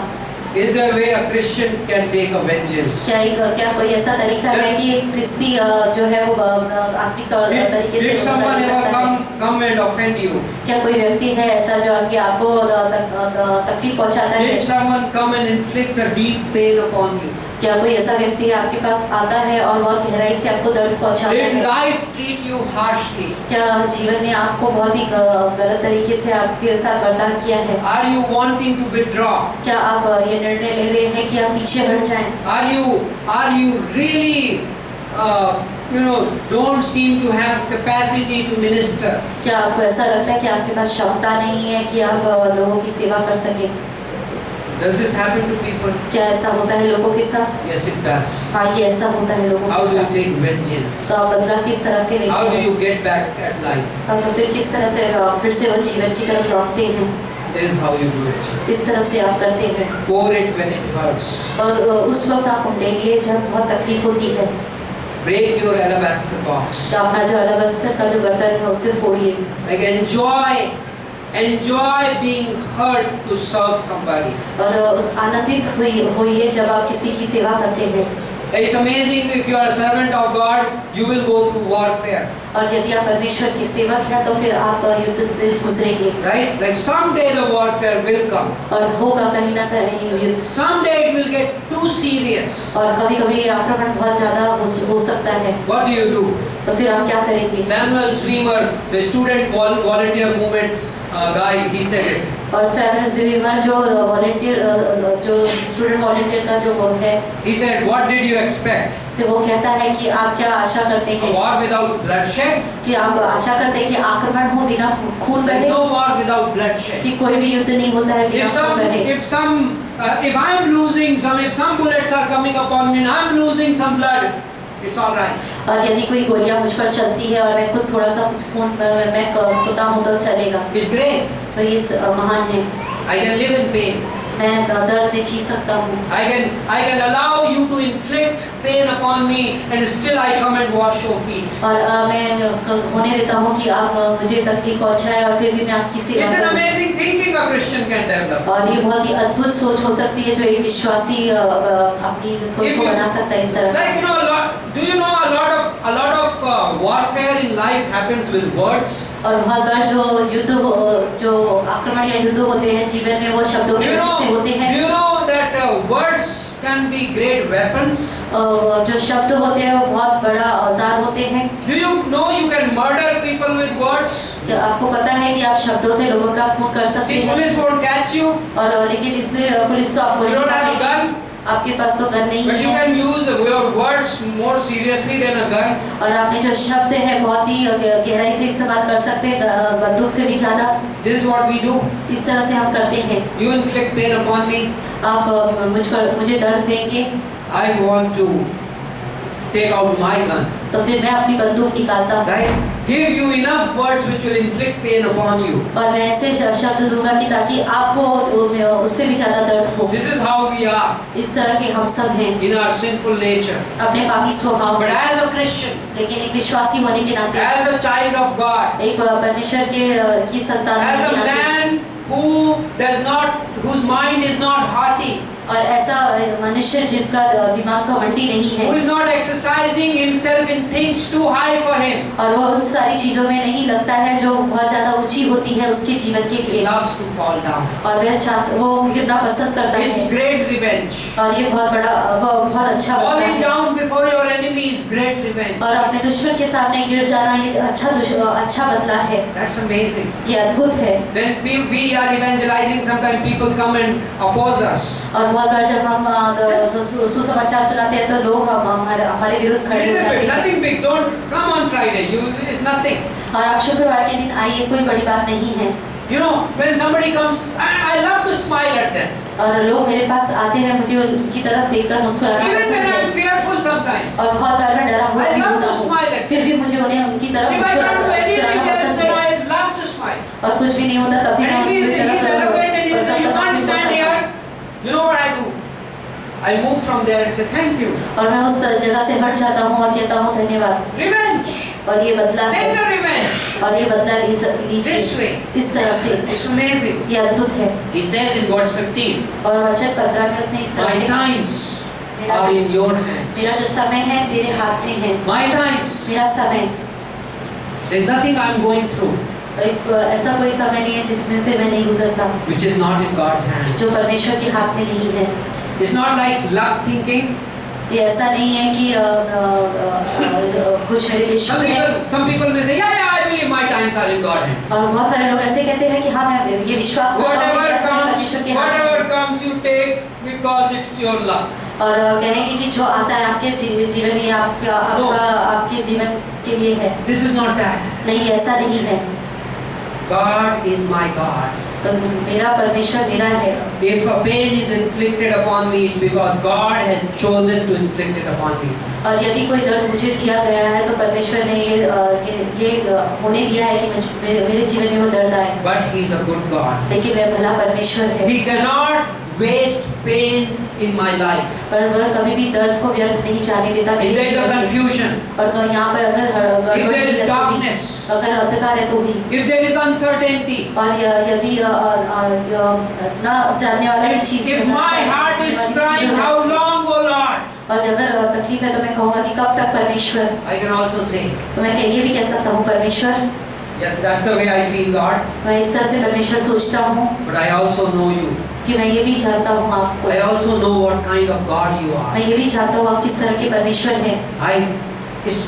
Is there a way a Christian can take a vengeance? क्या कोई ऐसा तरीका है कि एक क्रिस्ती जो है वो आत्मिक तरीके से Did someone ever come and offend you? क्या कोई व्यक्ति है ऐसा जो आपको तकलीफ पहुंचाता है? Did someone come and inflict a deep pain upon you? क्या कोई ऐसा व्यक्ति है आपके पास आता है और बहुत गहराई से आपको दर्द पहुंचाता Did है? life treat you harshly? क्या जीवन ने आपको बहुत ही गलत तरीके से आपके साथ बर्ताव किया है? Are you wanting to withdraw? क्या आप ये निर्णय ले रहे हैं कि आप पीछे हट जाएं? Are you really don't seem to have capacity to minister? क्या आपको ऐसा लगता है कि आपके पास क्षमता नहीं है कि आप लोगों की सेवा कर सके? Does this happen to people? क्या ऐसा होता है लोगों के साथ? Yes, it does. हाँ, ये ऐसा होता है लोगों How के do you साथ। take vengeance? तो आप बदला किस तरह से लेते How do हैं? you get back at life? तो फिर किस तरह से फिर से वो जीवन की तरफ लौटते हैं? That is how you do it. इस तरह से आप करते हैं। Pour it when it hurts. और उस वक्त आप उठे लिए जब बहुत तकलीफ होती है। Break your alabaster box. तो अपना जो अलबस्तर का जो बर्तन है उसे फोड़िए। Like enjoy being hurt to serve somebody. और उस आनंदित होइए जब आप किसी की सेवा करते हैं। It's amazing if you are a servant of God, you will go through warfare. और यदि आप परमेश्वर के सेवक हैं तो फिर आप युद्ध से गुजरेंगे। Right? Like someday the warfare will come. और होगा कहीं ना कहीं युद्ध। Someday it will get too serious. और कभी-कभी आक्रमण बहुत ज़्यादा हो सकता है। What do you do? तो फिर आप क्या करेंगे? Samuel Zwemer, the student volunteer movement guy, he said it. और सैमुअल ज़वीमर जो स्टूडेंट वॉलंटियर का जो वो है, He said, what did you expect? तो वो कहता है कि आप क्या आशा करते A हैं? war without bloodshed? कि आप आशा करते हैं कि आक्रमण हो बिना खून There's बहे? no war without bloodshed. कि कोई भी युद्ध नहीं होता है बिना खून बहे? If I'm losing if some bullets are coming upon me and I'm losing some blood, it's all right. और यदि कोई गोलियां मुझ पर चलती है और मैं खुद थोड़ा सा खून मैं खुदा हूँ तो चलेगा। It's great. तो ये महान है। I can live in pain. मैं दर्द में जी सकता हूँ। I can allow you to inflict pain upon me and still I come and wash your feet. और मैं होने देता हूँ कि आप मुझे तकलीफ पहुँचाएं और फिर भी मैं आपकी सेवा It's an करूँ। amazing thinking a Christian can develop. और ये बहुत ही अद्भुत सोच हो सकती है जो एक विश्वासी अपनी सोच को बना सकता है इस तरह। Like do you know a lot of warfare in life happens with words? और बहुत बार जो आक्रमण या युद्ध होते हैं जीवन में वो शब्दों की वजह से होते हैं। Do you know that words can be great weapons? जो शब्द होते हैं वो बहुत बड़ा औजार होते हैं। Do you know you can murder people with words? क्या आपको पता है कि आप शब्दों से लोगों का खून कर सकते See, हैं? police won't catch you. और लेकिन इससे पुलिस तो आपको You नहीं don't have a पकड़ेगी। gun. आपके पास तो गन नहीं But you है। can use your words more seriously than a gun. और आपने जो शब्द है बहुत ही गहराई से इस्तेमाल कर सकते हैं बंदूक से भी ज़्यादा। This is what we do. इस तरह से हम करते हैं। You inflict pain upon me. आप मुझे दर्द देंगे I want to take out my gun. तो फिर मैं अपनी बंदूक निकालता हूँ। Right? Give you enough words which will inflict pain upon you. और मैं ऐसे शब्द दूंगा कि ताकि आपको उससे भी ज़्यादा दर्द हो। This is how we are इस तरह के हम सब हैं in our sinful nature. अपने पापी स्वभाव But में। as a Christian, लेकिन एक विश्वासी होने के नाते, as a child of God, एक परमेश्वर की संतान as होने a के नाते, man whose mind is not haughty, और ऐसा मनुष्य जिसका दिमाग घमंडी नहीं है, who is not exercising himself in things too high for him, और वो उन सारी चीजों में नहीं लगता है जो बहुत ज्यादा ऊंची होती है उसके जीवन के he लिए, loves to fall down. और वो गिरना पसंद करता It's है। great revenge. और ये बहुत अच्छा बदला Falling है। down before your enemy is great revenge. और अपने दुश्मन के सामने गिर जाना ये अच्छा बदला है। That's amazing. ये अद्भुत है। When we are evangelizing, sometimes people come and oppose us. और बहुत बार जब हम सुसमाचार सुनाते हैं तो लोग हमारे विरुद्ध खड़े हो जाते हैं। Nothing big. Don't come on Friday. It's nothing. और आप शुक्रवार के दिन आइए, कोई बड़ी बात नहीं है। You know, when somebody comes, I love to smile at them. और लोग मेरे पास आते हैं, मुझे उनकी तरफ देखकर मुस्कुराना Even पसंद when है। I'm fearful sometimes. और बहुत बार मैं डरा हुआ I भी love होता to smile हूँ, at फिर भी मुझे उन्हें उनकी तरफ If I can't do anything मुस्कुराना else, पसंद then है। I love to smile. और कुछ भी नहीं होता तब भी And मैं if उनकी he's तरफ arrogant and he says, you can't stand here, you know what I do? I move from there and say thank you. और मैं उस जगह से हट जाता हूँ और कहता हूँ धन्यवाद। Revenge. और ये बदला है। Take the revenge. और ये बदला This लीजिए way. इस तरह से। It's amazing. ये अद्भुत है। He says in verse 15, और वचन 15 में उसने इस तरह my से times are in your hands. मेरा जो समय है तेरे हाथ में है। My times. मेरा समय, There's nothing I'm going through एक ऐसा कोई समय नहीं है जिसमें से मैं नहीं गुजरता which is not in God's hands. जो परमेश्वर के हाथ में नहीं है। It's not like luck thinking. ये ऐसा नहीं है कि कुछ मेरे लिए शुभ है। Some people may say, yeah, I believe my times are in God's hands. और बहुत सारे लोग ऐसे कहते हैं कि हाँ मैं ये विश्वास करता हूँ कि ऐसा है परमेश्वर के हाथ में। Whatever comes, you take because it's your luck. और कहेंगे कि जो आता है आपके जीवन में आपके जीवन के लिए है। This is not that. नहीं, ऐसा नहीं है। God is my God. तो मेरा परमेश्वर मेरा है। If a pain is inflicted upon me, it's because God has chosen to inflict it upon me. और यदि कोई दर्द मुझे दिया गया है तो परमेश्वर ने ये होने दिया है कि मेरे जीवन में वो दर्द आए। But He is a good God. लेकिन वह भला परमेश्वर है। He cannot waste pain in my life. पर वह कभी भी दर्द को व्यर्थ नहीं जाने देता If मेरे there is a जीवन में। confusion, और यहाँ पर अगर if there is darkness, अगर अंधकार है तो भी, if there is uncertainty, और यदि न जानने वाला ही चीज if my heart is crying, how long, O Lord? और अगर तकलीफ है तो मैं कहूँगा कि कब तक परमेश्वर। I can also say, तो मैं ये भी कह सकता हूँ परमेश्वर। yes, that's the way I feel, Lord. मैं इस तरह से परमेश्वर सोचता हूँ But I also know you. कि मैं ये भी जानता हूँ आपको। I also know what kind of God you are. मैं ये भी जानता हूँ आप किस तरह के परमेश्वर हैं। It's